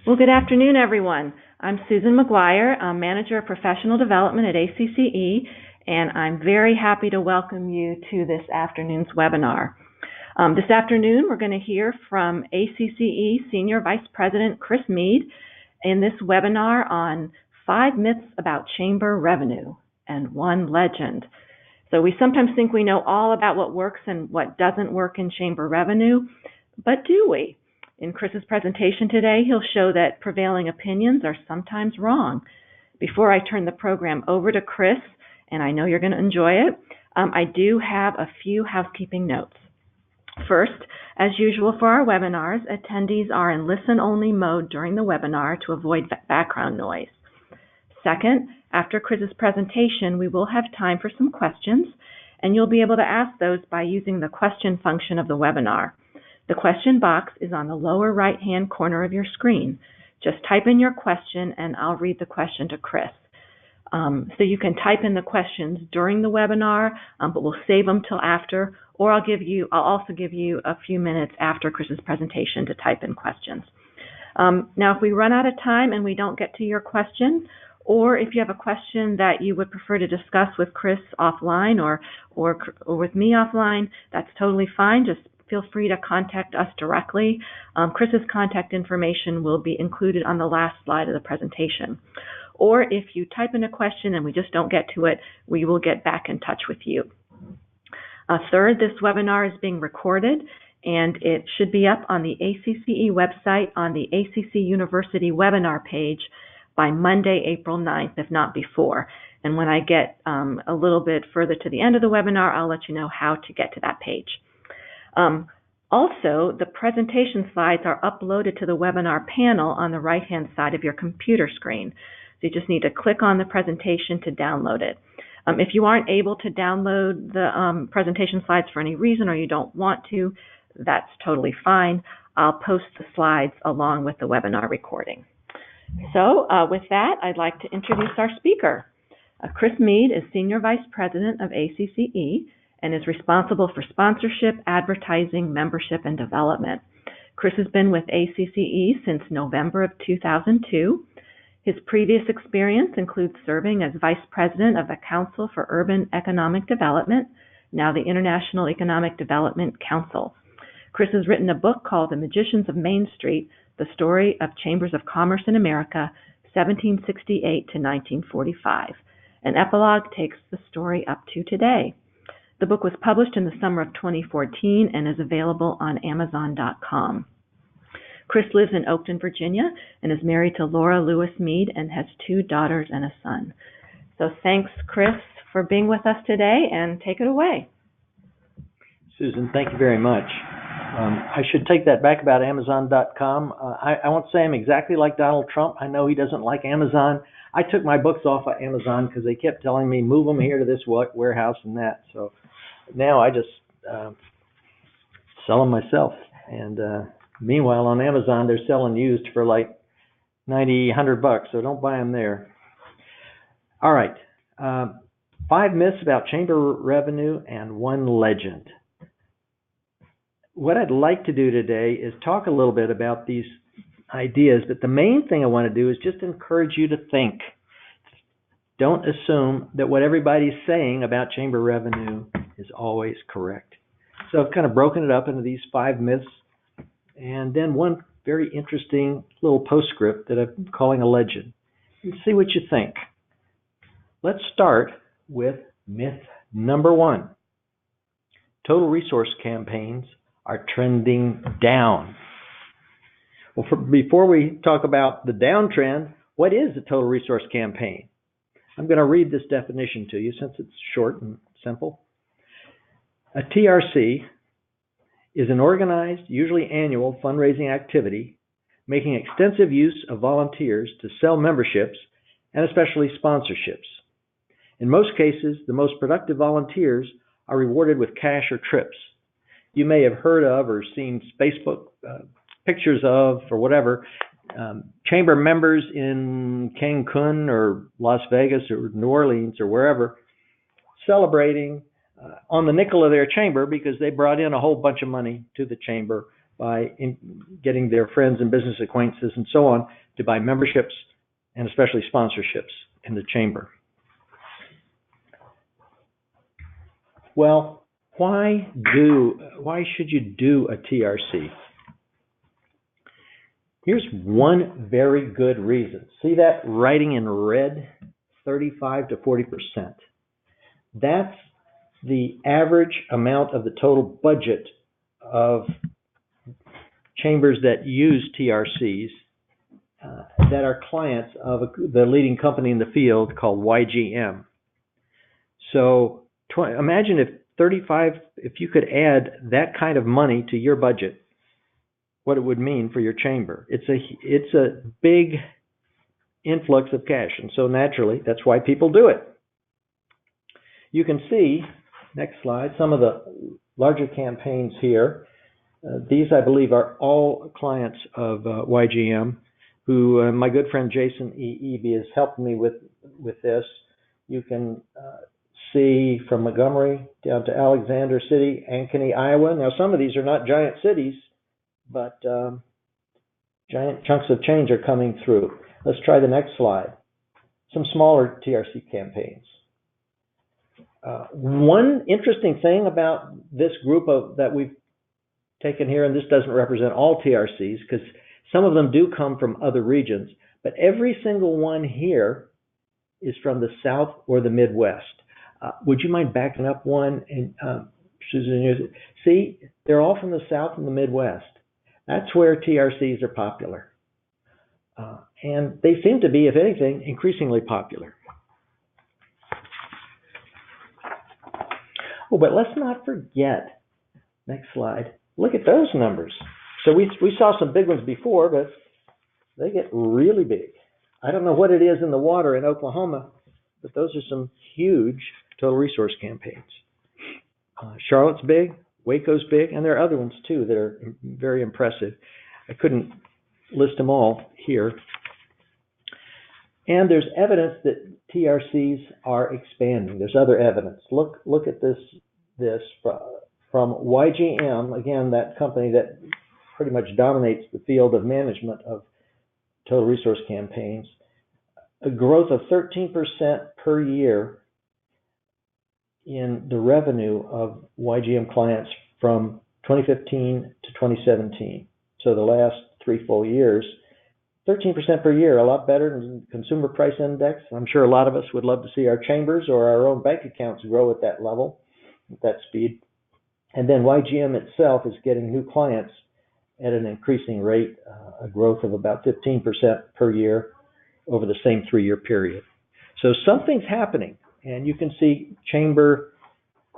Well, good afternoon, everyone. I'm Susan McGuire. I'm Manager of Professional Development at ACCE, and I'm very happy to welcome you to this afternoon's webinar. This afternoon, we're going to hear from ACCE Senior Vice President Chris Mead in this webinar on 5 myths about chamber revenue and 1 legend. So we sometimes think we know all about what works and what doesn't work in chamber revenue, but do we? In Chris's presentation today, he'll show that prevailing opinions are sometimes wrong. Before I turn the program over to Chris, and I know you're going to enjoy it, I do have a few housekeeping notes. First, as usual for our webinars, attendees are in listen-only mode during the webinar to avoid background noise. Second, after Chris's presentation, we will have time for some questions, and you'll be able to ask those by using the question function of the webinar. The question box is on the lower right-hand corner of your screen. Just type in your question and I'll read the question to Chris. So you can type in the questions during the webinar, but we'll save them till after, or I'll also give you a few minutes after Chris's presentation to type in questions. Now, if we run out of time and we don't get to your question, or if you have a question that you would prefer to discuss with Chris offline or with me offline, that's totally fine. Just feel free to contact us directly. Chris's contact information will be included on the last slide of the presentation. Or if you type in a question and we just don't get to it, we will get back in touch with you. Third, this webinar is being recorded and it should be up on the ACCE website on the ACC University webinar page by Monday, April 9th, if not before. And when I get a little bit further to the end of the webinar, I'll let you know how to get to that page. Also, the presentation slides are uploaded to the webinar panel on the right-hand side of your computer screen. So you just need to click on the presentation to download it. If you aren't able to download the presentation slides for any reason or you don't want to, that's totally fine. I'll post the slides along with the webinar recording. So with that, I'd like to introduce our speaker. Chris Mead is Senior Vice President of ACCE and is responsible for sponsorship, advertising, membership, and development. Chris has been with ACCE since November of 2002. His previous experience includes serving as Vice President of the Council for Urban Economic Development, now the International Economic Development Council. Chris has written a book called The Magicians of Main Street, The Story of Chambers of Commerce in America, 1768 to 1945. An epilogue takes the story up to today. The book was published in the summer of 2014 and is available on Amazon.com. Chris lives in Oakton, Virginia, and is married to Laura Lewis Mead and has 2 daughters and a son. So thanks, Chris, for being with us today, and take it away. Susan, thank you very much. I should take that back about Amazon.com. I won't say I'm exactly like Donald Trump. I know he doesn't like Amazon. I took my books off of Amazon because they kept telling me, move them here to this warehouse and that. So now I just sell them myself. And meanwhile, on Amazon, they're selling used for like $90, $100, so don't buy them there. All right. 5 myths about chamber revenue and 1 legend. What I'd like to do today is talk a little bit about these ideas, but the main thing I want to do is just encourage you to think. Don't assume that what everybody's saying about chamber revenue is always correct. So I've kind of broken it up into these 5 myths, and then 1 very interesting little postscript that I'm calling a legend. And see what you think. Let's start with myth number 1. Total resource campaigns are trending down. Well, before we talk about the downtrend, what is a total resource campaign? I'm going to read this definition to you since it's short and simple. A TRC is an organized, usually annual fundraising activity making extensive use of volunteers to sell memberships and especially sponsorships. In most cases, the most productive volunteers are rewarded with cash or trips. You may have heard of or seen Facebook pictures of, or whatever, chamber members in Cancun or Las Vegas or New Orleans or wherever celebrating on the nickel of their chamber because they brought in a whole bunch of money to the chamber by getting their friends and business acquaintances and so on to buy memberships and especially sponsorships in the chamber. Well, why should you do a TRC? Here's one very good reason. See that writing in red? 35 to 40%. That's the average amount of the total budget of chambers that use TRCs that are clients of the leading company in the field called YGM. So imagine if you could add that kind of money to your budget, what it would mean for your chamber. It's a big influx of cash, and so naturally, that's why people do it. You can see, next slide, some of the larger campaigns here. These, I believe, are all clients of YGM, who my good friend Jason E. Eby has helped me with this. You can see from Montgomery down to Alexander City, Ankeny, Iowa. Now, some of these are not giant cities, but giant chunks of change are coming through. Let's try the next slide. Some smaller TRC campaigns. One interesting thing about this group that we've taken here, and this doesn't represent all TRCs because some of them do come from other regions, but every single one here is from the South or the Midwest. Would you mind backing up one? And Susan, see, they're all from the South and the Midwest. That's where TRCs are popular. And they seem to be, if anything, increasingly popular. Oh, but let's not forget, next slide, look at those numbers. So we saw some big ones before, but they get really big. I don't know what it is in the water in Oklahoma, but those are some huge total resource campaigns. Charlotte's big, Waco's big, and there are other ones too that are very impressive. I couldn't list them all here. And there's evidence that TRCs are expanding. There's other evidence. Look at this from YGM, again, that company that pretty much dominates the field of management of total resource campaigns. A growth of 13% per year in the revenue of YGM clients from 2015 to 2017. So the last 3 full years, 13% per year, a lot better than Consumer Price Index. I'm sure a lot of us would love to see our chambers or our own bank accounts grow at that level, at that speed. And then YGM itself is getting new clients at an increasing rate, a growth of about 15% per year over the same 3-year period. So something's happening, and you can see chamber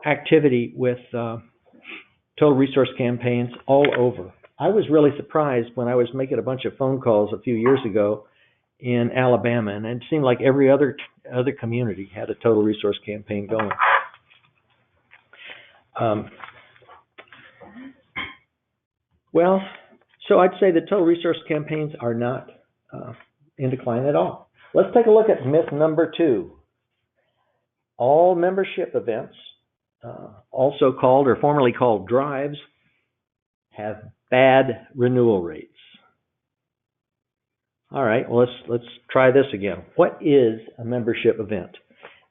activity with total resource campaigns all over. I was really surprised when I was making a bunch of phone calls a few years ago in Alabama, and it seemed like every other community had a total resource campaign going. Well, so I'd say that total resource campaigns are not in decline at all. Let's take a look at myth number 2. All membership events, also called or formerly called drives, have bad renewal rates. All right, well, let's try this again. What is a membership event?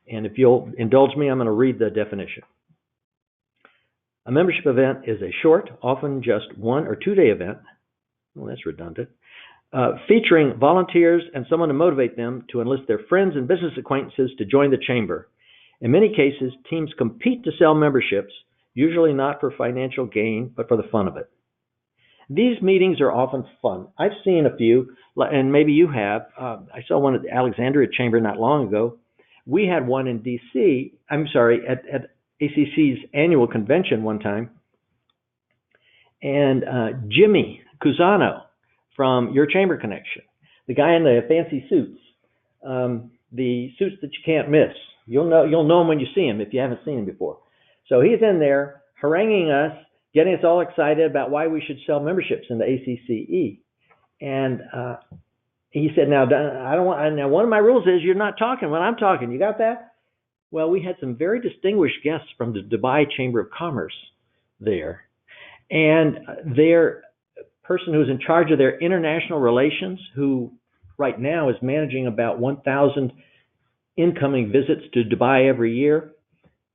And if you'll indulge me, I'm going to read the definition. A membership event is a short, often just 1 or 2 day event, well, that's redundant, featuring volunteers and someone to motivate them to enlist their friends and business acquaintances to join the chamber. In many cases, teams compete to sell memberships, usually not for financial gain, but for the fun of it. These meetings are often fun. I've seen a few, and maybe you have. I saw one at the Alexandria Chamber not long ago. We had one in D.C., at ACCE's annual convention one time. And Jimmy Cusano from Your Chamber Connection, the guy in the fancy suits, the suits that you can't miss. You'll know him when you see him if you haven't seen him before. So he's in there haranguing us, getting us all excited about why we should sell memberships in the ACCE. And he said, now one of my rules is you're not talking when I'm talking. You got that? Well, we had some very distinguished guests from the Dubai Chamber of Commerce there. And their person who's in charge of their international relations, who right now is managing about 1,000 incoming visits to Dubai every year.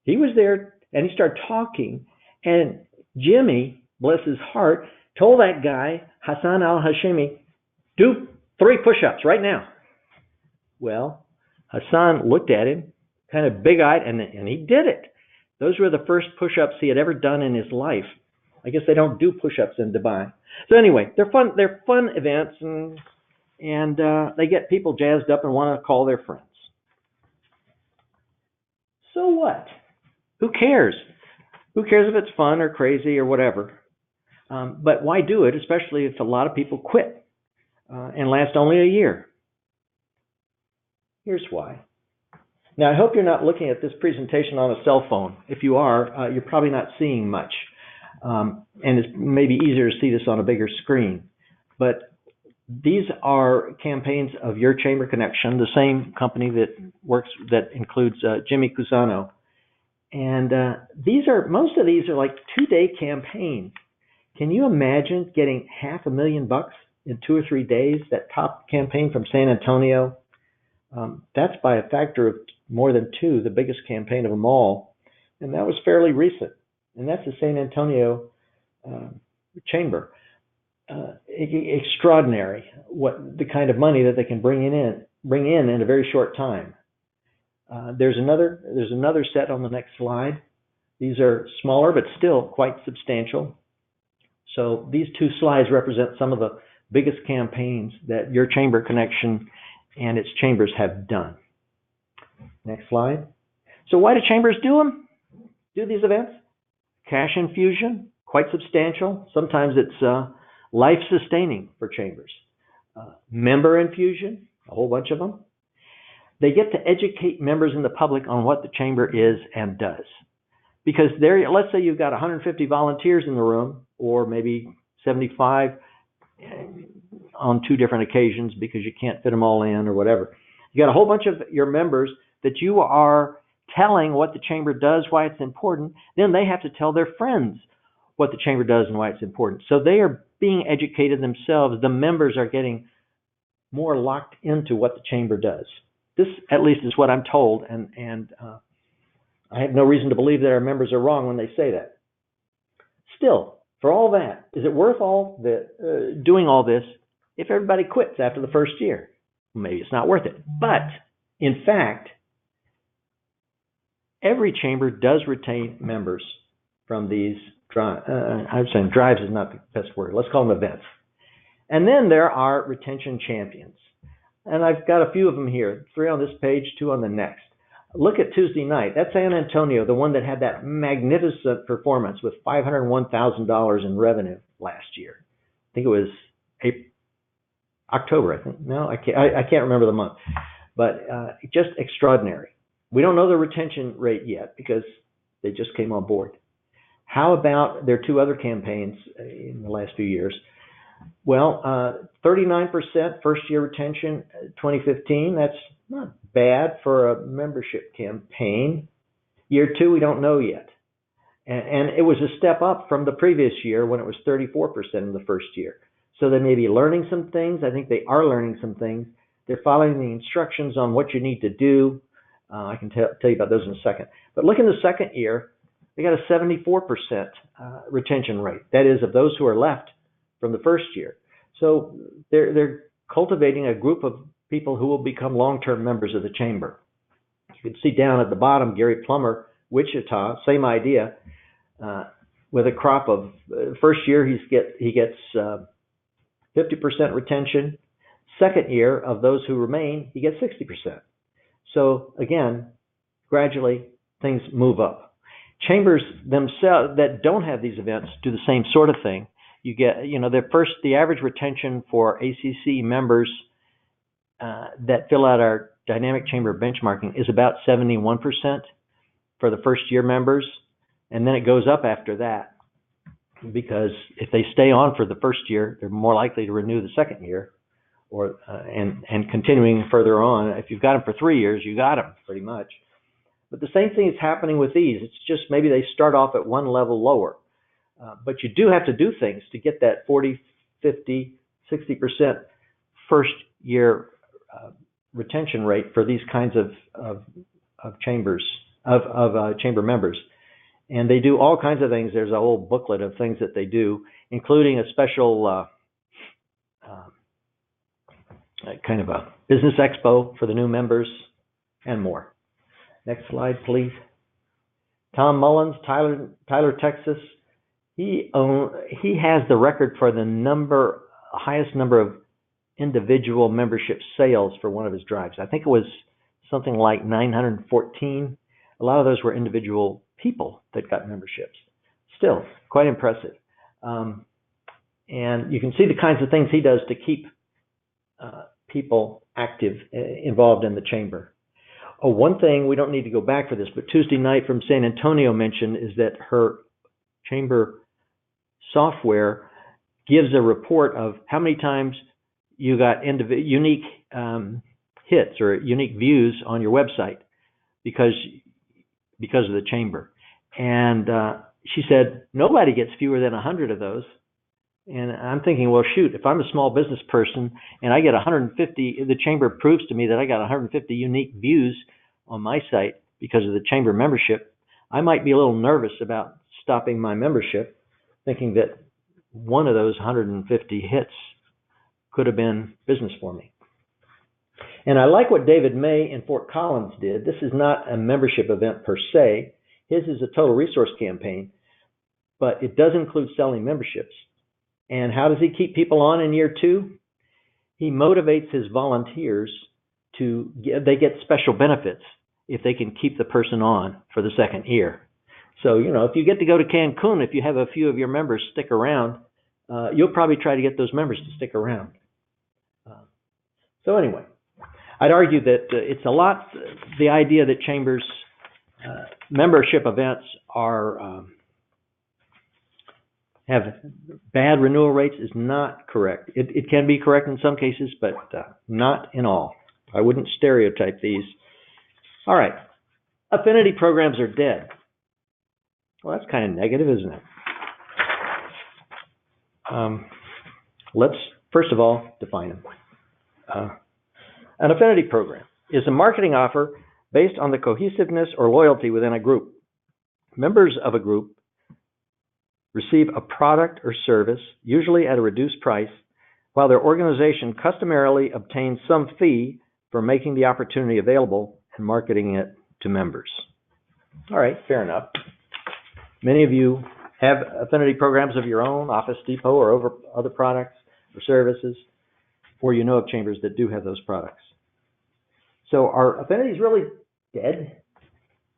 He was there and he started talking, and Jimmy, bless his heart, told that guy, Hassan al-Hashimi, do 3 push-ups right now. Well, Hassan looked at him, kind of big-eyed, and he did it. Those were the first push-ups he had ever done in his life. I guess they don't do push-ups in Dubai. So anyway, they're fun events, and they get people jazzed up and want to call their friends. So what? Who cares? Who cares if it's fun or crazy or whatever? But why do it, especially if a lot of people quit and last only a year? Here's why. Now, I hope you're not looking at this presentation on a cell phone. If you are, you're probably not seeing much. And it's maybe easier to see this on a bigger screen. But these are campaigns of Your Chamber Connection, the same company that includes Jimmy Cusano. And most of these are like 2-day campaigns. Can you imagine getting $500,000 in 2 or 3 days? That top campaign from San Antonio, that's by a factor of more than 2, the biggest campaign of them all. And that was fairly recent. And that's the San Antonio Chamber. Extraordinary, what the kind of money that they can bring in a very short time. There's another set on the next slide. These are smaller but still quite substantial. So these 2 slides represent some of the biggest campaigns that Your Chamber Connection and its chambers have done. Next slide. So why do chambers do these events? Cash infusion, quite substantial. Sometimes it's life-sustaining for chambers. Member infusion, a whole bunch of them. They get to educate members in the public on what the chamber is and does. Because let's say you've got 150 volunteers in the room, or maybe 75 on 2 different occasions because you can't fit them all in or whatever. You got a whole bunch of your members that you are telling what the chamber does, why it's important. Then they have to tell their friends what the chamber does and why it's important. So they are being educated themselves. The members are getting more locked into what the chamber does. This, at least, is what I'm told, and I have no reason to believe that our members are wrong when they say that. Still, for all that, is it worth doing all this if everybody quits after the first year? Maybe it's not worth it. But, in fact, every chamber does retain members from these I'm saying drives is not the best word. Let's call them events. And then there are retention champions. And I've got a few of them here, 3 on this page, 2 on the next. Look at Tuesday night. That's San Antonio, the one that had that magnificent performance with $501,000 in revenue last year. I think it was October, I think. No, I can't remember the month. But just extraordinary. We don't know the retention rate yet because they just came on board. How about their 2 other campaigns in the last few years? Well, 39% first-year retention, 2015. That's not bad for a membership campaign. Year 2, we don't know yet. And it was a step up from the previous year when it was 34% in the first year. So they may be learning some things. I think they are learning some things. They're following the instructions on what you need to do. I can tell you about those in a second. But look in the second year, they got a 74% retention rate. That is, of those who are left from the first year. So they're cultivating a group of people who will become long-term members of the chamber. You can see down at the bottom, Gary Plummer, Wichita, same idea, with a crop of first year he gets 50% retention. Second year, of those who remain, he gets 60%. So again, gradually things move up. Chambers themselves that don't have these events do the same sort of thing. You get, the average retention for ACCE members that fill out our dynamic chamber benchmarking is about 71% for the first year members, and then it goes up after that because if they stay on for the first year, they're more likely to renew the second year, or and continuing further on. If you've got them for 3 years, you got them pretty much. But the same thing is happening with these. It's just maybe they start off at one level lower. But you do have to do things to get that 40 50, 60% first year retention rate for these kinds of chambers, chamber members. And they do all kinds of things. There's a whole booklet of things that they do, including a special kind of a business expo for the new members and more. Next slide, please. Tom Mullins, Tyler, Texas. He has the record for the highest number of individual membership sales for one of his drives. I think it was something like 914. A lot of those were individual people that got memberships. Still, quite impressive. And you can see the kinds of things he does to keep people active, involved in the chamber. Oh, one thing, we don't need to go back for this, but Tuesday night from San Antonio mentioned is that her chamber software gives a report of how many times you got unique hits or unique views on your website because of the chamber. And she said nobody gets fewer than 100 of those. And I'm thinking, well, shoot, if I'm a small business person and I get 150, the chamber proves to me that I got 150 unique views on my site because of the chamber membership, I might be a little nervous about stopping my membership, thinking that one of those 150 hits could have been business for me. And I like what David May in Fort Collins did. This is not a membership event per se. His is a total resource campaign, but it does include selling memberships. And how does he keep people on in year 2? He motivates his volunteers they get special benefits if they can keep the person on for the second year. So, if you get to go to Cancun, if you have a few of your members stick around, you'll probably try to get those members to stick around. So anyway, I'd argue that it's a lot, the idea that chambers membership events have bad renewal rates is not correct. It can be correct in some cases, but not in all. I wouldn't stereotype these. All right. Affinity programs are dead. Well, that's kind of negative, isn't it? Let's, first of all, define them. An affinity program is a marketing offer based on the cohesiveness or loyalty within a group. Members of a group receive a product or service, usually at a reduced price, while their organization customarily obtains some fee for making the opportunity available and marketing it to members. All right, fair enough. Many of you have affinity programs of your own, Office Depot or over other products or services, or you know of chambers that do have those products. So are affinities really dead?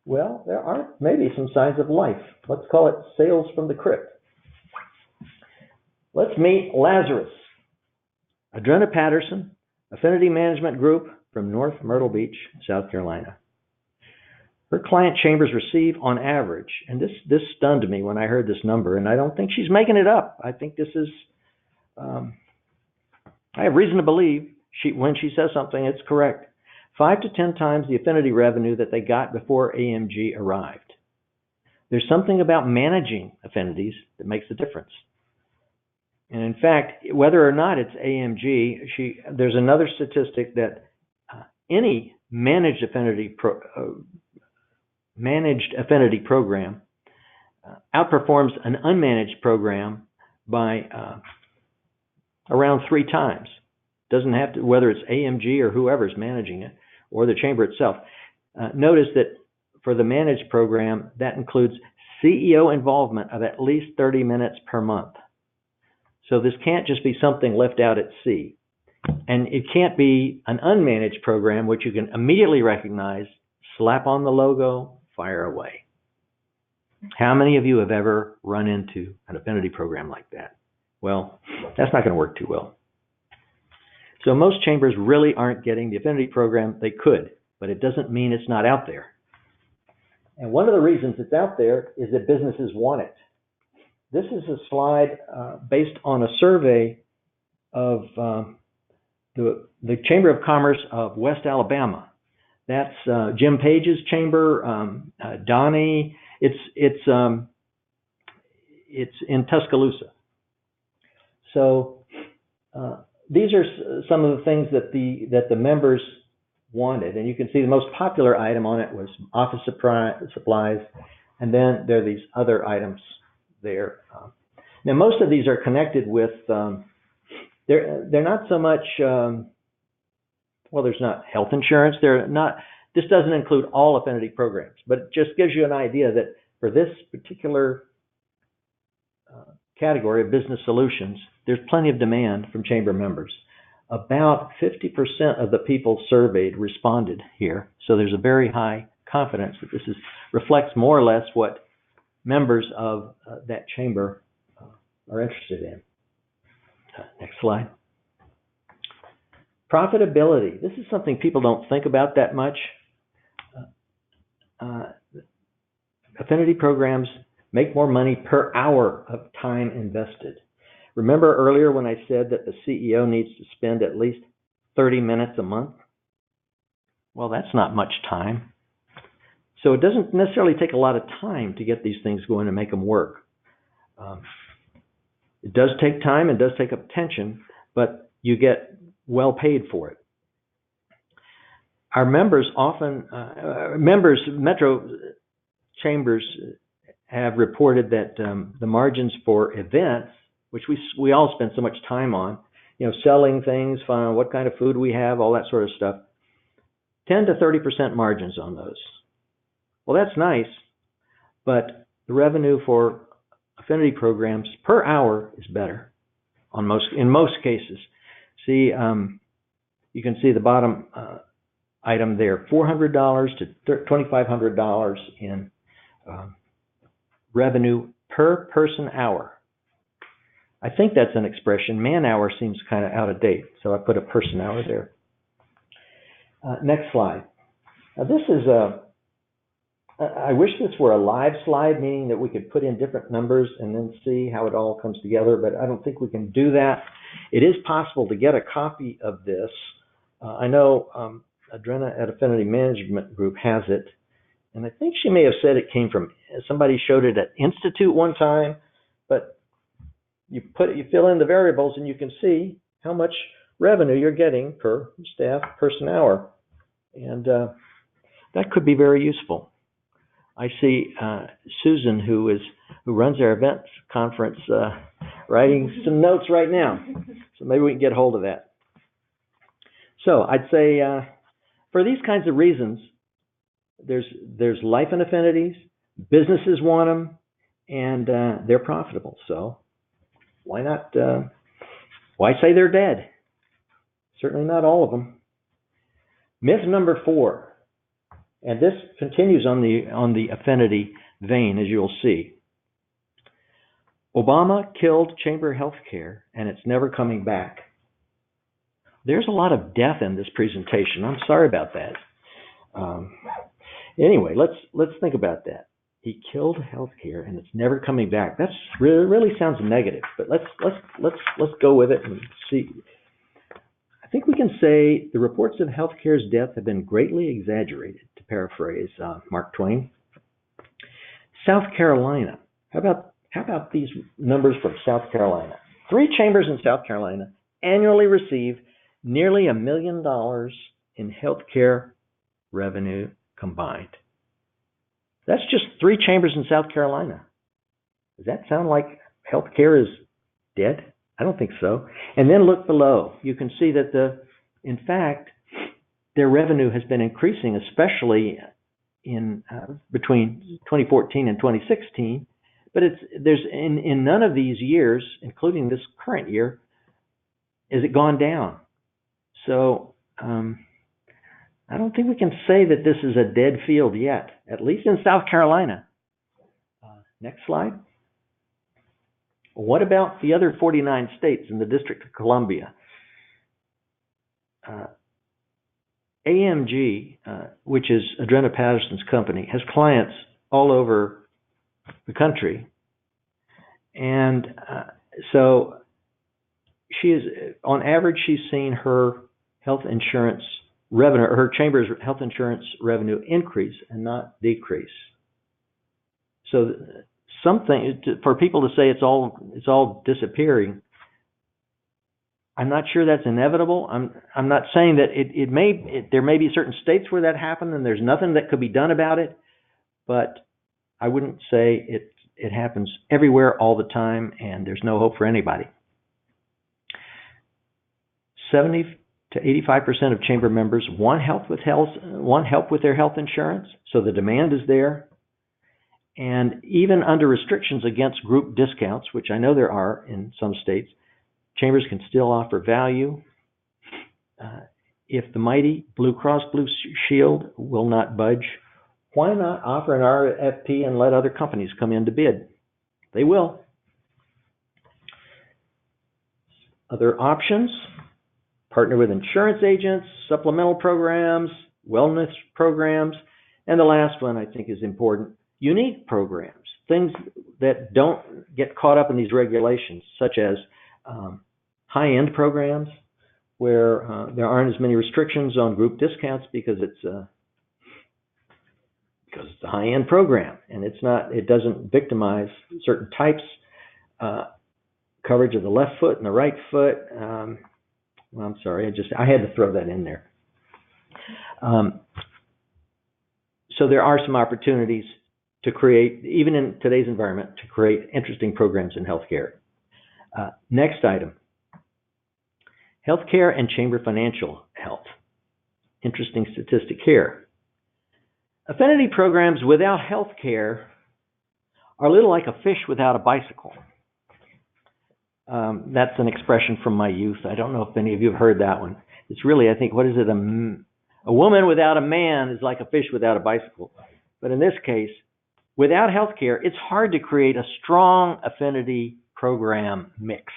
Well, there are maybe some signs of life. Let's call it sales from the crypt. Let's meet Lazarus. Adrena Patterson, Affinity Management Group from North Myrtle Beach, South Carolina. Her client chambers receive on average, and this stunned me when I heard this number, and I don't think she's making it up. I think this is, I have reason to believe when she says something, it's correct. 5 to 10 times the affinity revenue that they got before AMG arrived. There's something about managing affinities that makes a difference. And in fact, whether or not it's AMG, there's another statistic that any managed affinity program outperforms an unmanaged program by around 3 times. Doesn't have to, whether it's AMG or whoever's managing it, or the chamber itself. Notice that for the managed program, that includes CEO involvement of at least 30 minutes per month. So this can't just be something left out at sea. And it can't be an unmanaged program, which you can immediately recognize, slap on the logo, fire away. How many of you have ever run into an affinity program like that? Well, that's not going to work too well. So most chambers really aren't getting the affinity program. They could, but it doesn't mean it's not out there. And one of the reasons it's out there is that businesses want it. This is a slide based on a survey of the Chamber of Commerce of West Alabama. That's Jim Page's chamber, Donnie. It's in Tuscaloosa. So These are some of the things that the members wanted, and you can see the most popular item on it was office supplies, and then there are these other items there. Now, most of these are connected with. They're not so much. Well, there's not health insurance. They're not. This doesn't include all affinity programs, but it just gives you an idea that for this particular category of business solutions, there's plenty of demand from chamber members. About 50% of the people surveyed responded here, so there's a very high confidence that this reflects more or less what members of that chamber are interested in. Next slide. Profitability. This is something people don't think about that much. Affinity programs make more money per hour of time invested. Remember earlier when I said that the CEO needs to spend at least 30 minutes a month? Well, that's not much time. So it doesn't necessarily take a lot of time to get these things going and make them work. It does take time and does take attention, but you get well paid for it. Our members often, Metro chambers have reported that the margins for events, which we all spend so much time on, selling things, finding what kind of food we have, all that sort of stuff, 10 to 30% margins on those. Well, that's nice, but the revenue for affinity programs per hour is better in most cases. See, you can see the bottom item there, $400 to $2,500 in revenue per person hour. I think that's an expression. Man hour seems kind of out of date, so I put a person hour there. Next slide. Now this is I wish this were a live slide, meaning that we could put in different numbers and then see how it all comes together, but I don't think we can do that. It is possible to get a copy of this. I know Adrena at Affinity Management Group has it, and I think she may have said it came from, somebody showed it at Institute one time, but you fill in the variables and you can see how much revenue you're getting per staff person hour, and that could be very useful. I see Susan, who runs our events conference, writing some notes right now, so maybe we can get hold of that. So I'd say for these kinds of reasons, there's life in affinities, businesses want them, and they're profitable. So why not? Why say they're dead? Certainly not all of them. Myth number 4, and this continues on the affinity vein, as you'll see. Obama killed chamber health care, and it's never coming back. There's a lot of death in this presentation. I'm sorry about that. Anyway, let's think about that. He killed healthcare, and it's never coming back. That's really sounds negative, but let's go with it and see. I think we can say the reports of healthcare's death have been greatly exaggerated, to paraphrase Mark Twain. South Carolina. How about these numbers from South Carolina? 3 chambers in South Carolina annually receive nearly $1 million in healthcare revenue combined. That's just 3 chambers in South Carolina. Does that sound like healthcare is dead? I don't think so. And then look below. You can see that in fact, their revenue has been increasing, especially in between 2014 and 2016. But there's in none of these years, including this current year, has it gone down. So I don't think we can say that this is a dead field yet, at least in South Carolina. Next slide. What about the other 49 states in the District of Columbia? AMG, which is Adrena Patterson's company, has clients all over the country. And so she is, on average, she's seen her health insurance revenue, or her chamber's health insurance revenue increase and not decrease. So something for people to say it's all disappearing, I'm not sure that's inevitable. I'm not saying that there may be certain states where that happened and there's nothing that could be done about it, but I wouldn't say it happens everywhere all the time and there's no hope for anybody. 70 to 85% of chamber members want help with their health insurance, so the demand is there. And even under restrictions against group discounts, which I know there are in some states, chambers can still offer value. If the mighty Blue Cross Blue Shield will not budge, why not offer an RFP and let other companies come in to bid? They will. Other options: partner with insurance agents, supplemental programs, wellness programs, and the last one I think is important: unique programs, things that don't get caught up in these regulations, such as high-end programs where there aren't as many restrictions on group discounts because it's a high-end program and it doesn't victimize certain types, coverage of the left foot and the right foot. Well, I'm sorry, I had to throw that in there. So there are some opportunities to create, even in today's environment, to create interesting programs in healthcare. Next item: healthcare and chamber financial health. Interesting statistic here. Affinity programs without healthcare are a little like a fish without a bicycle. That's an expression from my youth. I don't know if any of you have heard that one. It's really, I think, what is it? A woman without a man is like a fish without a bicycle. But in this case, without healthcare, it's hard to create a strong affinity program mix.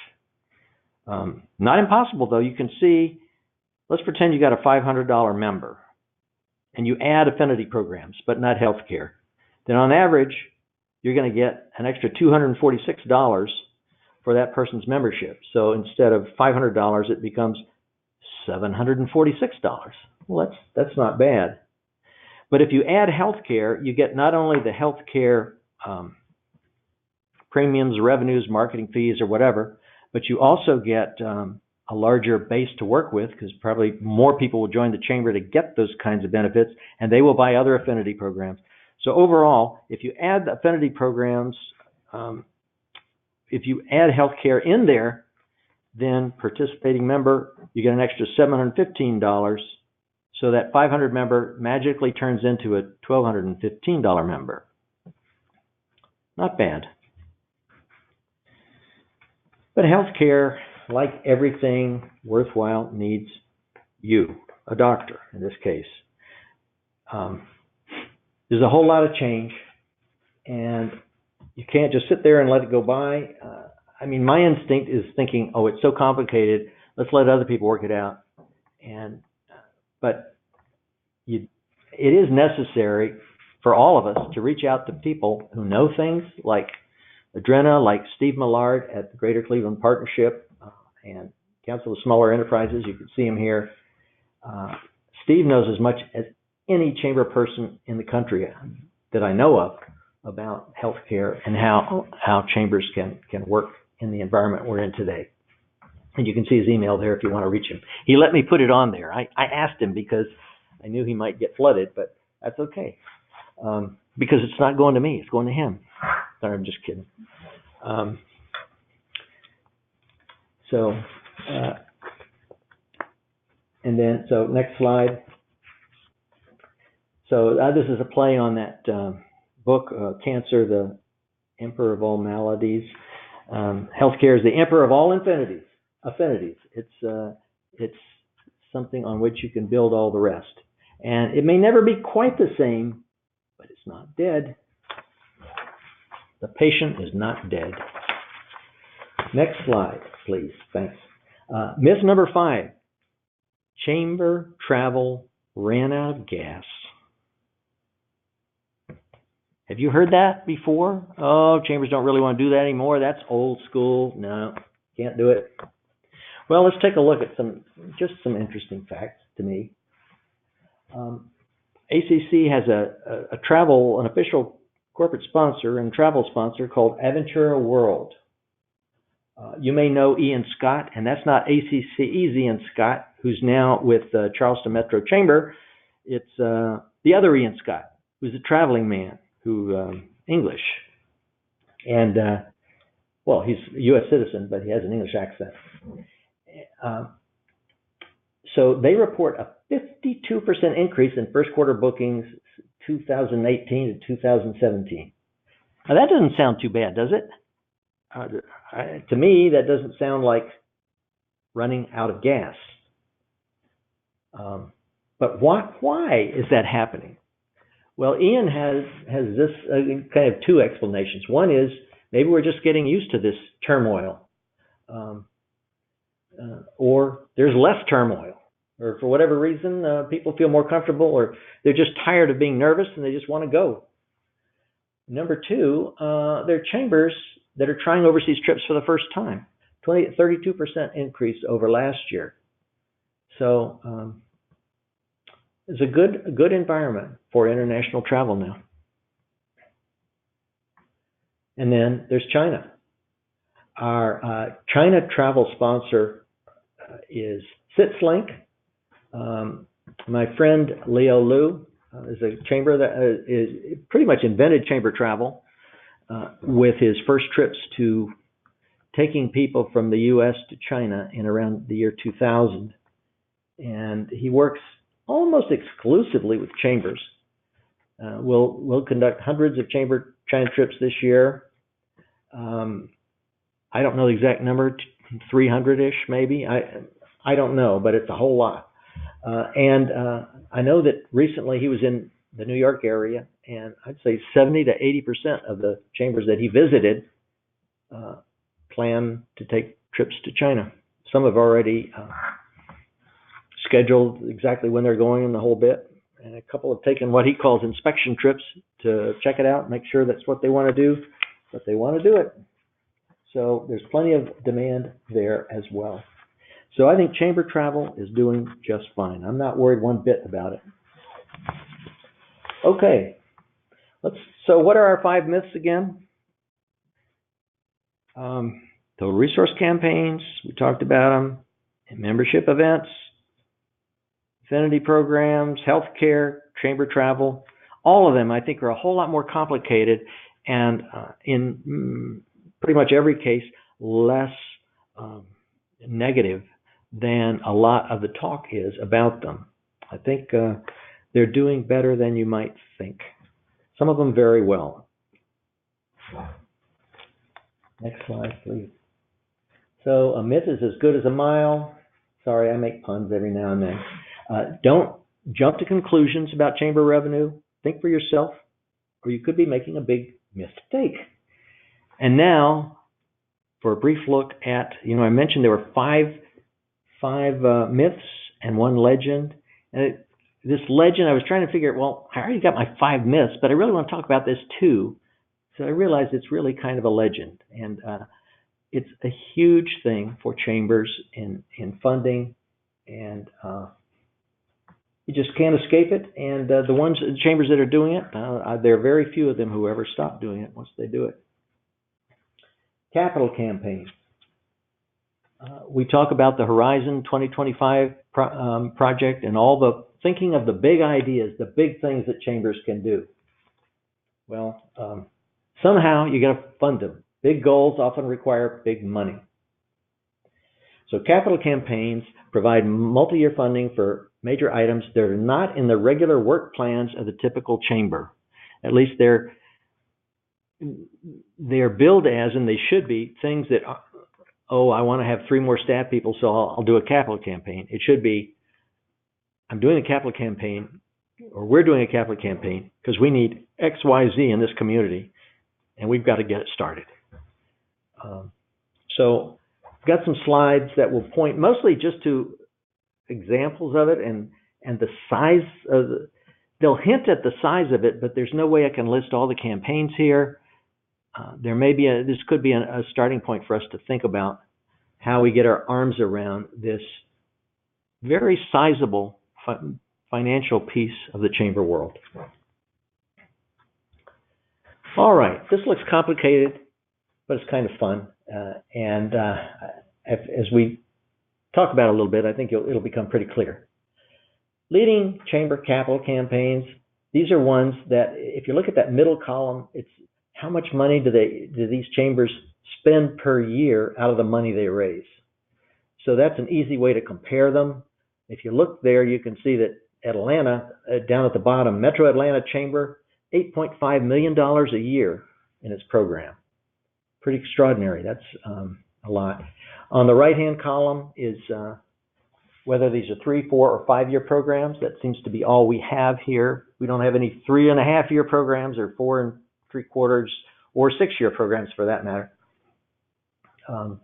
Not impossible, though. You can see, let's pretend you got a $500 member and you add affinity programs, but not healthcare. Then on average, you're going to get an extra $246 for that person's membership. So instead of $500, it becomes $746. Well, that's not bad. But if you add healthcare, you get not only the healthcare premiums, revenues, marketing fees, or whatever, but you also get a larger base to work with, because probably more people will join the chamber to get those kinds of benefits, and they will buy other affinity programs. So overall, if you add the affinity programs, if you add healthcare in there, then participating member, you get an extra $715. So that 500 member magically turns into a $1,215 member. Not bad. But healthcare, like everything worthwhile, needs you, a doctor in this case. There's a whole lot of change, and you can't just sit there and let it go by. I mean, my instinct is thinking, oh, it's so complicated, let's let other people work it out. But it is necessary for all of us to reach out to people who know things, like Adrena, like Steve Millard at the Greater Cleveland Partnership and Council of Smaller Enterprises. You can see him here. Steve knows as much as any chamber person in the country that I know of about healthcare and how chambers can work in the environment we're in today. And you can see his email there if you want to reach him. He let me put it on there. I asked him because I knew he might get flooded, but that's okay. Because it's not going to me, it's going to him. Sorry, I'm just kidding. So next slide. So this is a play on that book, Cancer, the Emperor of All Maladies. Healthcare is the emperor of all affinities. It's something on which you can build all the rest. And it may never be quite the same, but it's not dead. The patient is not dead. Next slide, please. Thanks. Myth number 5. Chamber travel ran out of gas. Have you heard that before? Oh, chambers don't really want to do that anymore. That's old school. No, can't do it. Well, let's take a look at some interesting facts to me. ACCE has an official corporate sponsor and travel sponsor called Aventura World. You may know Ian Scott, and that's not ACCE's Ian Scott, who's now with Charleston Metro Chamber. It's the other Ian Scott, who's a traveling man, who English. And, well, he's a U.S. citizen, but he has an English accent. So they report a 52% increase in first quarter bookings 2018 to 2017. Now, that doesn't sound too bad, does it? To me, that doesn't sound like running out of gas. But why is that happening? Well, Ian has this kind of two explanations. One is maybe we're just getting used to this turmoil, or there's less turmoil, or for whatever reason, people feel more comfortable, or they're just tired of being nervous and they just want to go. Number two, there are chambers that are trying overseas trips for the first time, 32% increase over last year. So it's a good environment for international travel now. And then there's China. Our China travel sponsor is SITSLink. My friend Leo Liu is a chamber that is pretty much invented chamber travel with his first trips to taking people from the U.S. to China in around the year 2000. And he works almost exclusively with chambers. We'll conduct hundreds of chamber China trips this year. I don't know the exact number, 300-ish maybe. I don't know, but it's a whole lot. And I know that recently he was in the New York area, and I'd say 70 to 80% of the chambers that he visited plan to take trips to China. Some have already scheduled exactly when they're going and the whole bit, and a couple have taken what he calls inspection trips to check it out, make sure that's what they want to do, but they want to do it. So there's plenty of demand there as well. So I think chamber travel is doing just fine. I'm not worried one bit about it. Okay, so what are our 5 myths again? Total resource campaigns, we talked about them, and membership events, affinity programs, healthcare, chamber travel. All of them, I think, are a whole lot more complicated, and in pretty much every case, less negative than a lot of the talk is about them. I think they're doing better than you might think. Some of them very well. Next slide, please. So a myth is as good as a mile. Sorry, I make puns every now and then. Don't jump to conclusions about chamber revenue. Think for yourself, or you could be making a big mistake. And now, for a brief look at, I mentioned there were five myths and one legend. And this legend, I was trying to figure, well, I already got my 5 myths, but I really want to talk about this too. So I realized it's really kind of a legend. And it's a huge thing for chambers in funding. And you just can't escape it. And the chambers that are doing it, there are very few of them who ever stop doing it once they do it. Capital campaigns. We talk about the Horizon 2025 project and all the thinking of the big ideas, the big things that chambers can do. Well, somehow you got to fund them. Big goals often require big money. So capital campaigns provide multi-year funding for major items that are not in the regular work plans of the typical chamber. At least they're billed as, and they should be, things that, I want to have 3 more staff people, so I'll do a capital campaign. It should be, I'm doing a capital campaign, or we're doing a capital campaign, because we need X, Y, Z in this community, and we've got to get it started. So I've got some slides that will point mostly just to examples of it and the size of they'll hint at the size of it, but there's no way I can list all the campaigns here. There may be this could be a starting point for us to think about how we get our arms around this very sizable financial piece of the chamber world. All right, this looks complicated. but it's kind of fun. As we talk about it a little bit, I think it'll become pretty clear. Leading chamber capital campaigns. These are ones that, if you look at that middle column, it's how much money do these chambers spend per year out of the money they raise. So that's an easy way to compare them. If you look there, you can see that Atlanta, down at the bottom, Metro Atlanta Chamber, $8.5 million a year in its program. Pretty extraordinary. That's a lot. On the right-hand column is whether these are 3, 4, or 5-year programs. That seems to be all we have here. We don't have any 3.5-year programs or 4 3/4 or 6-year programs for that matter. And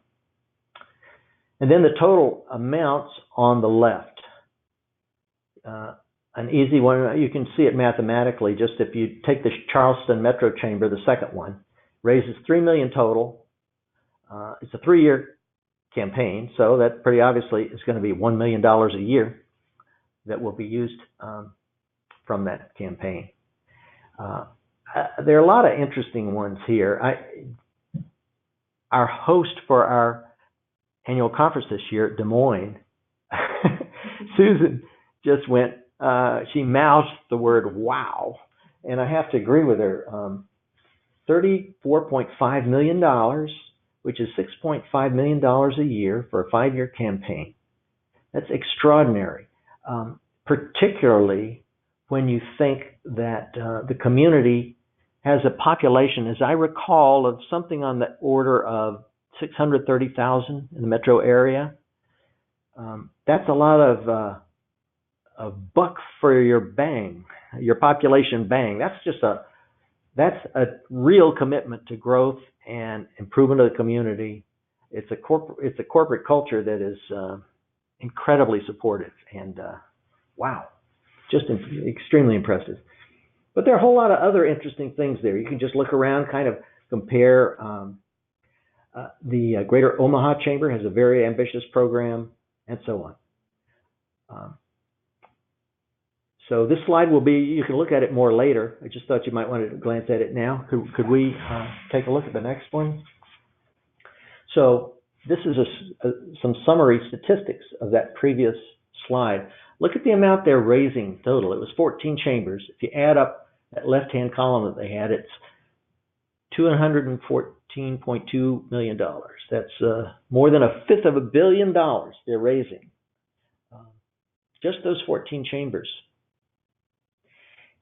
then the total amounts on the left. An easy one, you can see it mathematically. Just if you take the Charleston Metro Chamber, the second one, raises $3 million total. It's a 3-year campaign, so that pretty obviously is going to be $1 million a year that will be used from that campaign. There are a lot of interesting ones here. Our host for our annual conference this year, Des Moines, Susan just went, she mouthed the word wow, and I have to agree with her. $34.5 million, which is $6.5 million a year for a 5-year campaign. That's extraordinary, particularly when you think that the community has a population, as I recall, of something on the order of 630,000 in the metro area. That's a lot of buck for your bang, your population bang. That's a real commitment to growth and improvement of the community. It's a corporate culture that is incredibly supportive, and wow, just extremely impressive. But there are a whole lot of other interesting things there. You can just look around, kind of compare. The Greater Omaha Chamber has a very ambitious program, and so on. So this slide will be, you can look at it more later. I just thought you might want to glance at it now. Could we take a look at the next one? So this is some summary statistics of that previous slide. Look at the amount they're raising total. It was 14 chambers. If you add up that left-hand column that they had, it's $214.2 million. That's more than $500 million they're raising. Just those 14 chambers.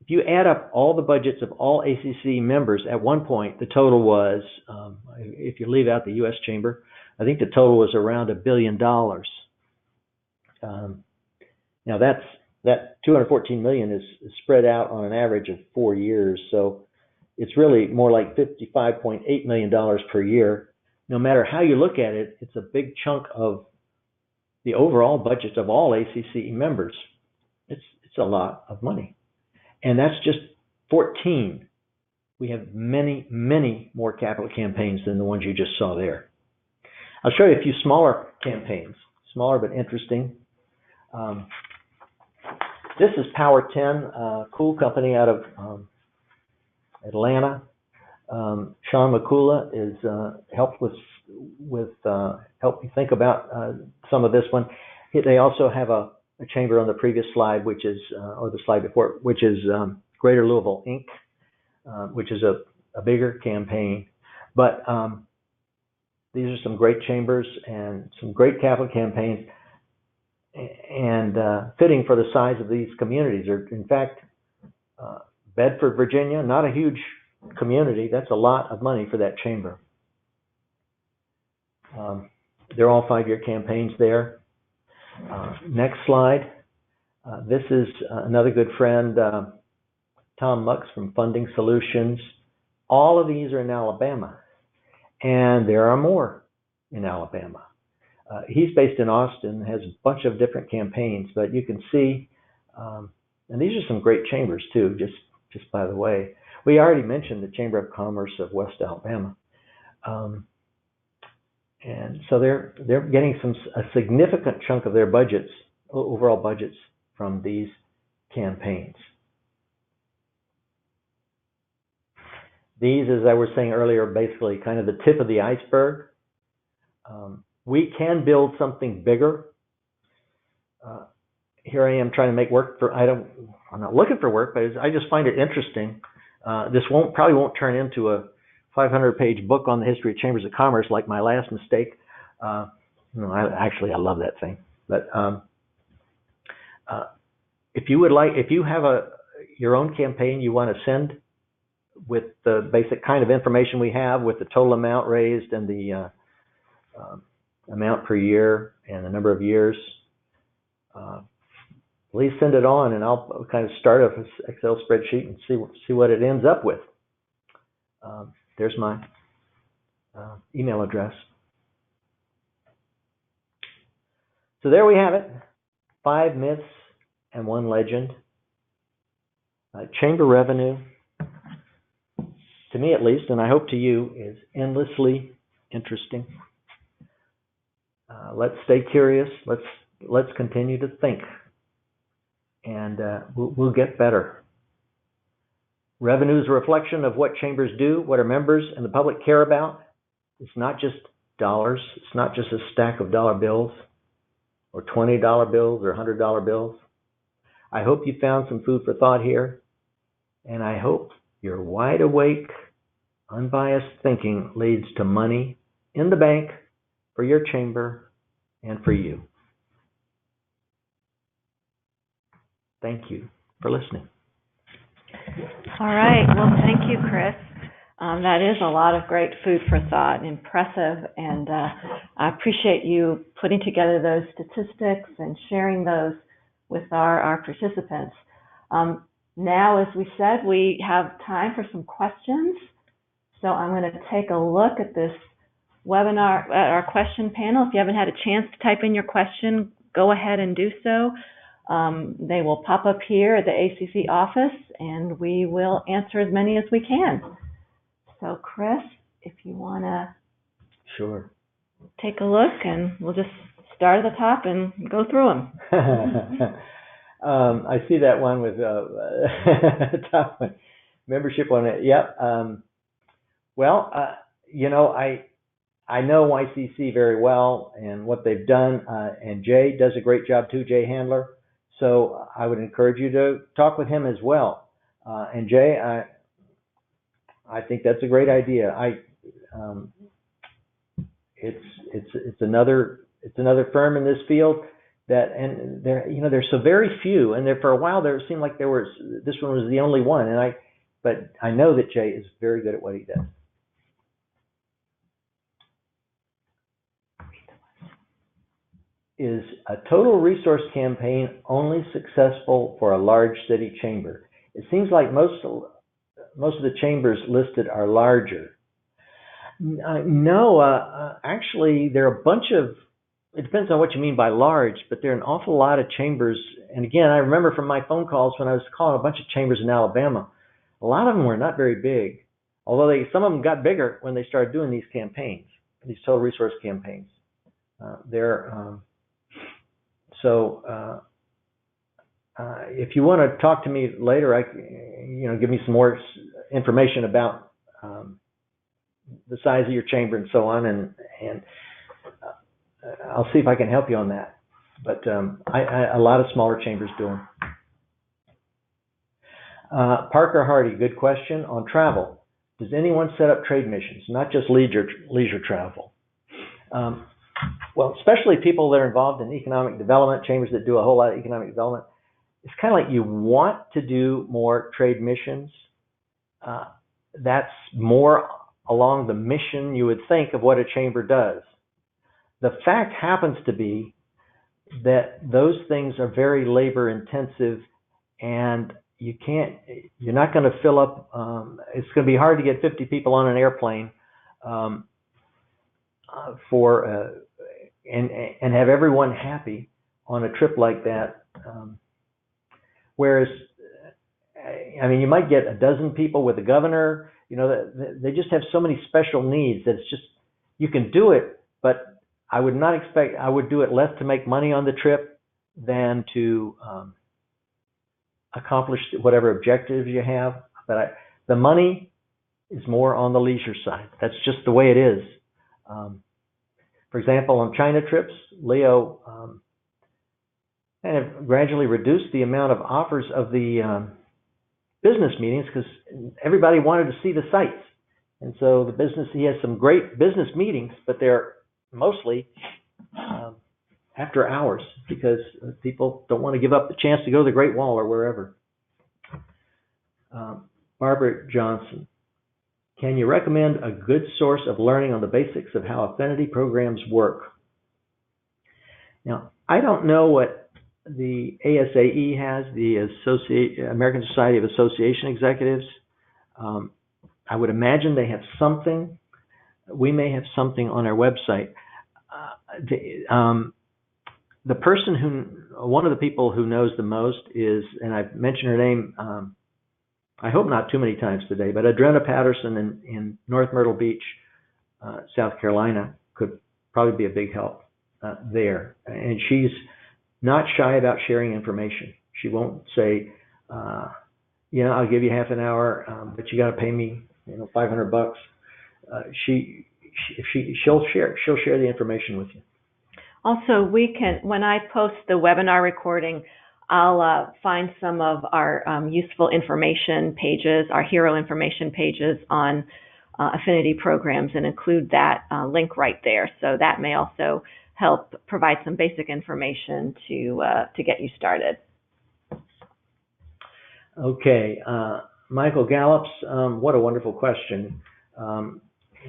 If you add up all the budgets of all ACCE members, at one point the total was, if you leave out the U.S. Chamber, I think the total was around $1 billion. Now that $214 million is spread out on an average of 4 years, so it's really more like $55.8 million per year. No matter how you look at it, it's a big chunk of the overall budget of all ACCE members. It's a lot of money. And that's just 14. We have many, many more capital campaigns than the ones you just saw there. I'll show you a few smaller campaigns, smaller but interesting. This is Power 10, a cool company out of Atlanta. Sean McCullough is helped me think about some of this one. They also have a chamber on the previous slide, which is, or the slide before, which is Greater Louisville Inc., which is a bigger campaign. But these are some great chambers and some great capital campaigns, and fitting for the size of these communities. In fact, Bedford, Virginia, not a huge community. That's a lot of money for that chamber. They're all 5-year campaigns there. Next slide. This is another good friend, Tom Mux from Funding Solutions. All of these are in Alabama, and there are more in Alabama. He's based in Austin, has a bunch of different campaigns, but you can see, and these are some great chambers too, just by the way. We already mentioned the Chamber of Commerce of West Alabama. And so they're getting a significant chunk of their budgets, overall budgets, from these campaigns. These, as I was saying earlier, are basically kind of the tip of the iceberg. We can build something bigger. Here I am trying to make work for, I'm not looking for work, but I just find it interesting. This probably won't turn into a 500-page book on the history of chambers of commerce like my last mistake. I love that thing. But if you have your own campaign you want to send with the basic kind of information we have, with the total amount raised and the amount per year and the number of years, please send it on, and I'll kind of start an Excel spreadsheet and see what it ends up with. There's my email address. So there we have it. 5 myths and 1 legend. Chamber revenue, to me at least, and I hope to you, is endlessly interesting. Let's stay curious. Let's continue to think, and we'll get better. Revenue is a reflection of what chambers do, what our members and the public care about. It's not just dollars. It's not just a stack of dollar bills or $20 bills or $100 bills. I hope you found some food for thought here, and I hope your wide awake, unbiased thinking leads to money in the bank for your chamber and for you. Thank you for listening. All right. Well, thank you, Chris. That is a lot of great food for thought, impressive, and I appreciate you putting together those statistics and sharing those with our participants. Now, as we said, we have time for some questions. So I'm going to take a look at this webinar, at our question panel. If you haven't had a chance to type in your question, go ahead and do so. They will pop up here at the ACCE office, and we will answer as many as we can. So, Chris, if you want to Sure. take a look, and we'll just start at the top and go through them. I see that one with top one, membership on it. Yep. I know ACCE very well and what they've done, and Jay does a great job too, Jay Handler. So I would encourage you to talk with him as well. And Jay, I think that's a great idea. It's another firm in this field that, and there's so very few, and there for a while there seemed like this one was the only one, but I know that Jay is very good at what he does. Is a total resource campaign only successful for a large city chamber? It seems like most of the chambers listed are larger. No, actually, there are a bunch of, it depends on what you mean by large, but there are an awful lot of chambers. And again, I remember from my phone calls when I was calling a bunch of chambers in Alabama, a lot of them were not very big, although some of them got bigger when they started doing these campaigns, these total resource campaigns. If you want to talk to me later, give me some more information about the size of your chamber and so on, and I'll see if I can help you on that. But a lot of smaller chambers do them. Parker Hardy, good question on travel. Does anyone set up trade missions, not just leisure travel? Well, especially people that are involved in economic development, chambers that do a whole lot of economic development. It's kind of like you want to do more trade missions. That's more along the mission you would think of what a chamber does. The fact happens to be that those things are very labor intensive, and you're not going to fill up, it's going to be hard to get 50 people on an airplane and have everyone happy on a trip like that. Whereas, you might get a dozen people with the governor. They just have so many special needs that it's just, you can do it, but I would not expect, I would do it less to make money on the trip than to accomplish whatever objectives you have. But the money is more on the leisure side. That's just the way it is. For example, on China trips, Leo kind of gradually reduced the amount of offers of the business meetings because everybody wanted to see the sites. And so he has some great business meetings, but they're mostly after hours because people don't want to give up the chance to go to the Great Wall or wherever. Barbara Johnson, can you recommend a good source of learning on the basics of how affinity programs work? Now, I don't know what the ASAE has, the American Society of Association Executives. I would imagine they have something. We may have something on our website. One of the people who knows the most is, and I've mentioned her name, I hope not too many times today, but Adrena Patterson in North Myrtle Beach, South Carolina, could probably be a big help there. And she's not shy about sharing information. She won't say, I'll give you half an hour, but you got to pay me, $500. She'll share the information with you. Also, when I post the webinar recording, I'll find some of our useful information pages, our hero information pages on affinity programs, and include that link right there. So that may also help provide some basic information to get you started. Okay, Michael Gallops, what a wonderful question.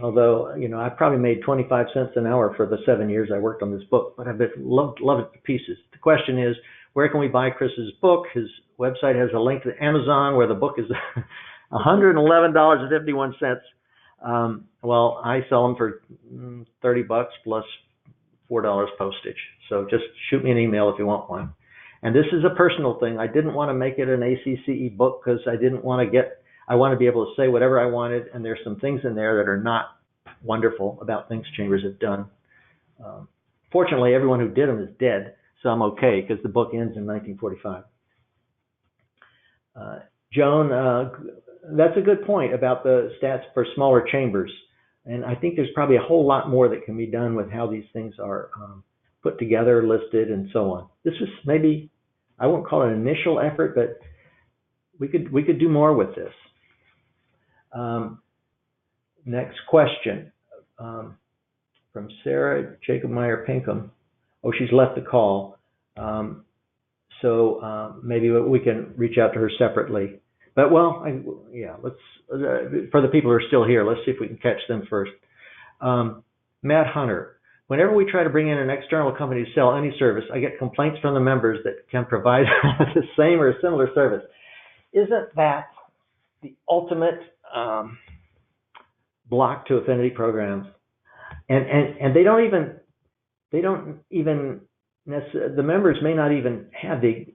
Although, I probably made 25 cents an hour for the 7 years I worked on this book, but I've loved it to pieces. The question is, where can we buy Chris's book? His website has a link to Amazon where the book is $111.51. Well, I sell them for $30 plus $4 postage. So just shoot me an email if you want one. And this is a personal thing. I didn't want to make it an ACCE book because I want to be able to say whatever I wanted, and there's some things in there that are not wonderful about things chambers have done. Fortunately, everyone who did them is dead, so I'm okay because the book ends in 1945. Joan, that's a good point about the stats for smaller chambers, and I think there's probably a whole lot more that can be done with how these things are put together, listed, and so on. This is maybe, I won't call it an initial effort, but we could do more with this. Next question from Sarah Jacob Meyer Pinkham. Oh, she's left the call. So maybe we can reach out to her separately. But let's for the people who are still here, let's see if we can catch them first. Matt Hunter. Whenever we try to bring in an external company to sell any service, I get complaints from the members that can provide the same or similar service. Isn't that the ultimate block to affinity programs? And they don't even necessarily, the members may not even have the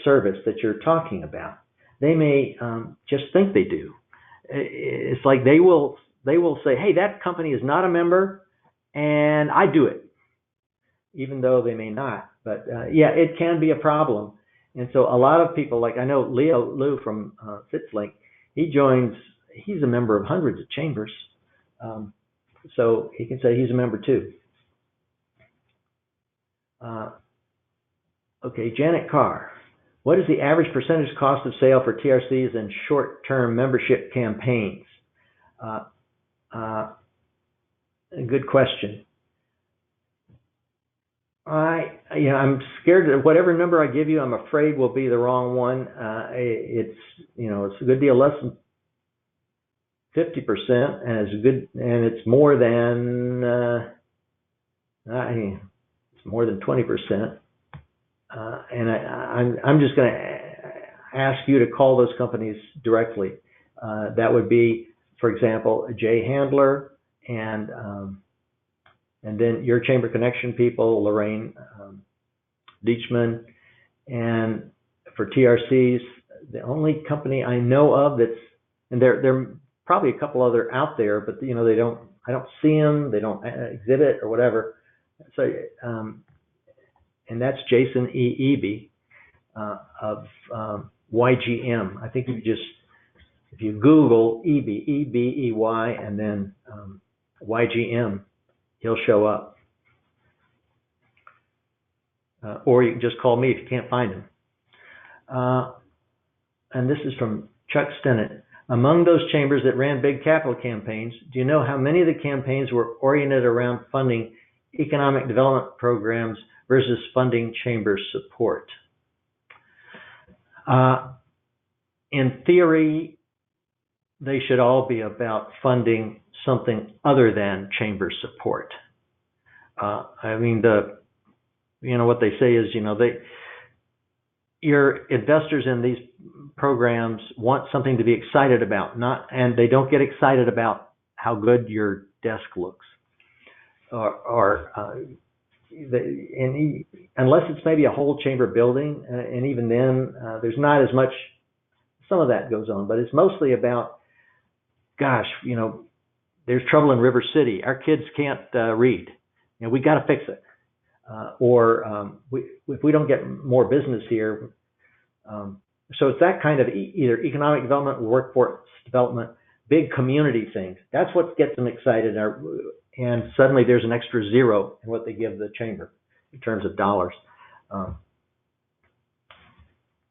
service that you're talking about. They may just think they do. It's like they will say, hey, that company is not a member, and I do it, even though they may not. But it can be a problem. And so a lot of people, like I know Lou from FitzLink, he's a member of hundreds of chambers. So he can say he's a member too. Okay, Janet Carr. What is the average percentage cost of sale for TRCs and short-term membership campaigns? A good question. I'm scared that whatever number I give you, I'm afraid will be the wrong one. It's a good deal less than 50%, and it's more than 20%. And I'm just going to ask you to call those companies directly. That would be, for example, Jay Handler and then your Chamber Connection people, Lorraine Deachman. And for TRCs, the only company I know of and there are probably a couple other out there, but I don't see them, they don't exhibit or whatever. So, and that's Jason E. Eby of YGM. I think you just If you Google EBEY, and then YGM, he'll show up. Or you can just call me if you can't find him. And this is from Chuck Stennett. Among those chambers that ran big capital campaigns, do you know how many of the campaigns were oriented around funding economic development programs versus funding chamber support? In theory, they should all be about funding something other than chamber support. I mean, what they say is, your investors in these programs want something to be excited about, and they don't get excited about how good your desk looks, unless it's maybe a whole chamber building, and even then, there's not as much. Some of that goes on, but it's mostly about, gosh, there's trouble in River City. Our kids can't read, and we got to fix it. If we don't get more business here, so it's that kind of either economic development or workforce development, big community things. That's what gets them excited, and suddenly there's an extra zero in what they give the chamber in terms of dollars. I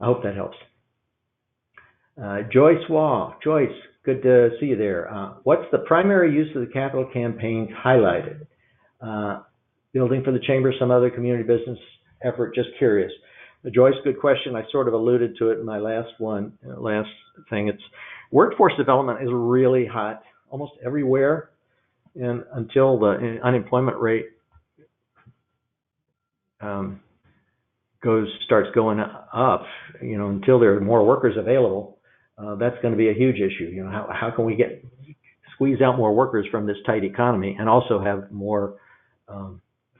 hope that helps. Joyce Waugh. Joyce, good to see you there. What's the primary use of the capital campaigns highlighted? Building for the chamber, some other community business effort, just curious. Joyce, good question. I sort of alluded to it in my last thing. It's workforce development is really hot almost everywhere, and until the unemployment rate starts going up, until there are more workers available, that's going to be a huge issue. How can we squeeze out more workers from this tight economy and also have more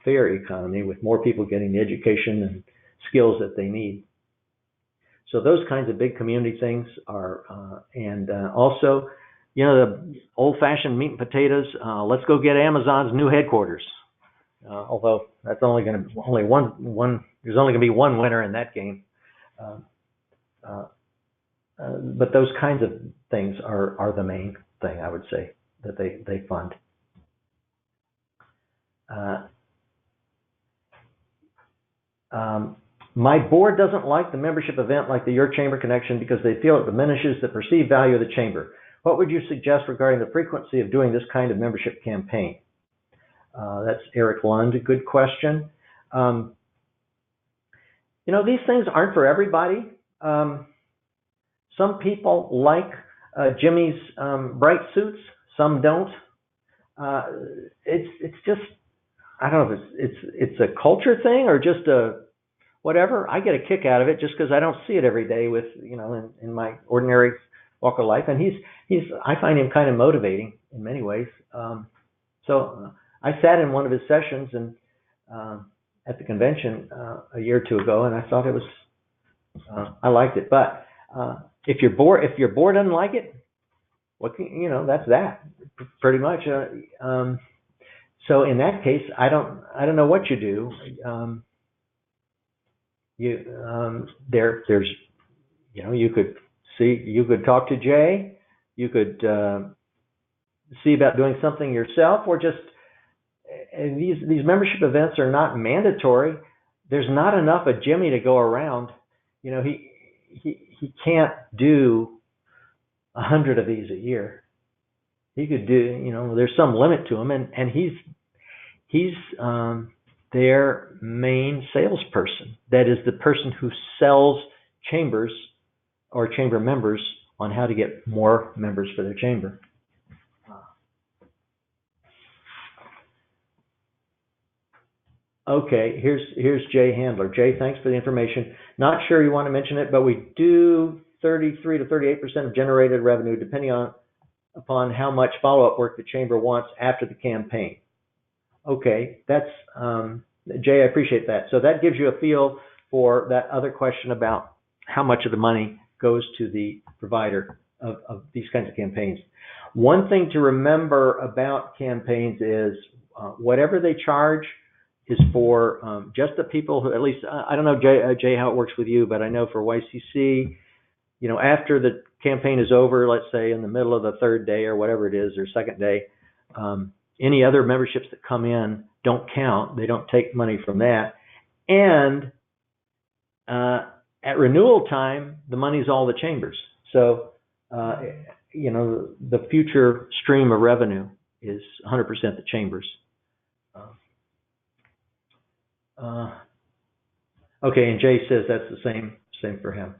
fair economy with more people getting the education and skills that they need? So those kinds of big community things are, and also, the old-fashioned meat and potatoes. Let's go get Amazon's new headquarters. Although that's only going to be one. There's only going to be one winner in that game. But those kinds of things are the main thing, I would say, that they fund. My board doesn't like the membership event like the Your Chamber Connection because they feel it diminishes the perceived value of the chamber. What would you suggest regarding the frequency of doing this kind of membership campaign? That's Eric Lund. A good question. These things aren't for everybody. Some people like Jimmy's bright suits. Some don't. It's just, I don't know if it's a culture thing or just a whatever. I get a kick out of it just because I don't see it every day with in my ordinary walk of life. And I find him kind of motivating in many ways. So I sat in one of his sessions and at the convention a year or two ago, and I thought it was I liked it. But if your board doesn't like it, that's that pretty much. So in that case, I don't know what you do. There's you could talk to Jay, you could see about doing something yourself, or just these membership events are not mandatory. There's not enough of Jimmy to go around. He can't do 100 of these a year. He could do, there's some limit to him, and he's their main salesperson. That is the person who sells chambers or chamber members on how to get more members for their chamber. Okay, here's Jay Handler. Jay, thanks for the information. Not sure you want to mention it, but we do 33 to 38% of generated revenue, depending upon how much follow-up work the chamber wants after the campaign. Okay, that's Jay, I appreciate that. So that gives you a feel for that other question about how much of the money goes to the provider of these kinds of campaigns. One thing to remember about campaigns is whatever they charge is for just the people who, at least, I don't know, Jay, how it works with you, but I know for YCC, after the campaign is over, let's say in the middle of the third day or whatever it is, or second day, any other memberships that come in don't count. They don't take money from that. And at renewal time, the money's all the chambers. So, the future stream of revenue is 100% the chambers. Okay, and Jay says that's the same for him.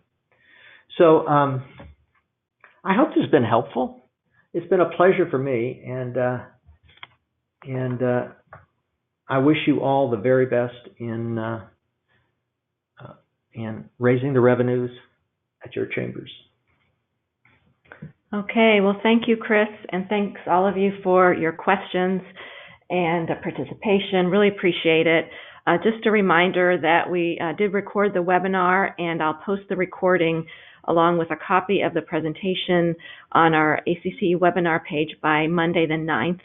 So I hope this has been helpful. It's been a pleasure for me, and I wish you all the very best in raising the revenues at your chambers. Okay, well, thank you, Chris, and thanks all of you for your questions and participation. Really appreciate it. Just a reminder that we did record the webinar, and I'll post the recording along with a copy of the presentation on our ACCE webinar page by Monday the 9th.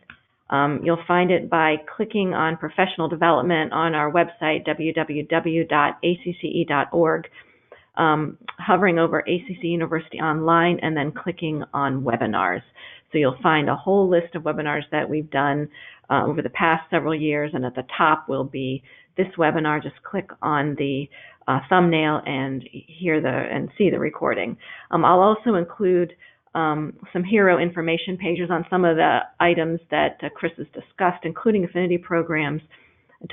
You'll find it by clicking on professional development on our website, www.acce.org, hovering over ACCE University Online, and then clicking on webinars. So you'll find a whole list of webinars that we've done over the past several years, and at the top will be this webinar. Just click on the thumbnail and see the recording. I'll also include some hero information pages on some of the items that Chris has discussed, including affinity programs,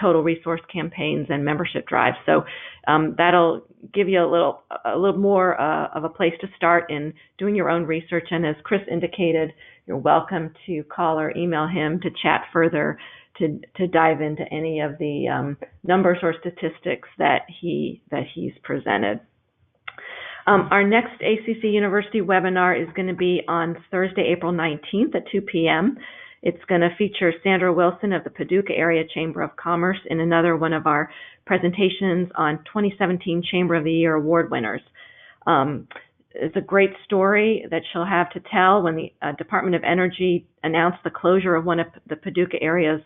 total resource campaigns, and membership drives. So that'll give you a little more of a place to start in doing your own research. And as Chris indicated, you're welcome to call or email him to chat further, to dive into any of the numbers or statistics that he's presented. Our next ACCE University webinar is going to be on Thursday, April 19th at 2 p.m. It's going to feature Sandra Wilson of the Paducah Area Chamber of Commerce in another one of our presentations on 2017 Chamber of the Year award winners. It's a great story that she'll have to tell. When the Department of Energy announced the closure of one of the Paducah area's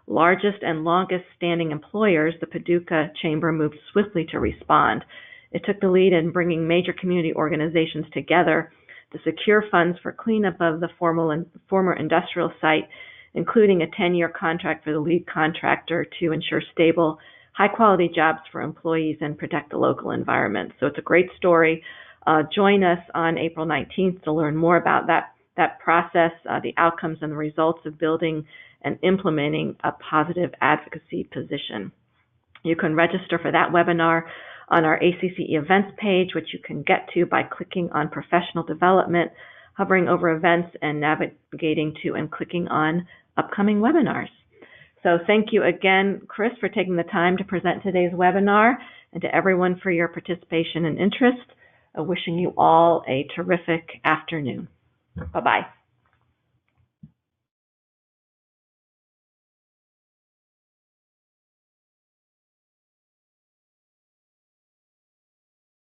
largest and longest standing employers, the Paducah Chamber moved swiftly to respond. It took the lead in bringing major community organizations together to secure funds for cleanup of the former industrial site, including a 10-year contract for the lead contractor to ensure stable, high-quality jobs for employees and protect the local environment. So it's a great story. Join us on April 19th to learn more about that process, the outcomes and the results of building and implementing a positive advocacy position. You can register for that webinar on our ACCE events page, which you can get to by clicking on professional development, hovering over events, and navigating to and clicking on upcoming webinars. So thank you again, Chris, for taking the time to present today's webinar, and to everyone for your participation and interest. Wishing you all a terrific afternoon. Bye-bye.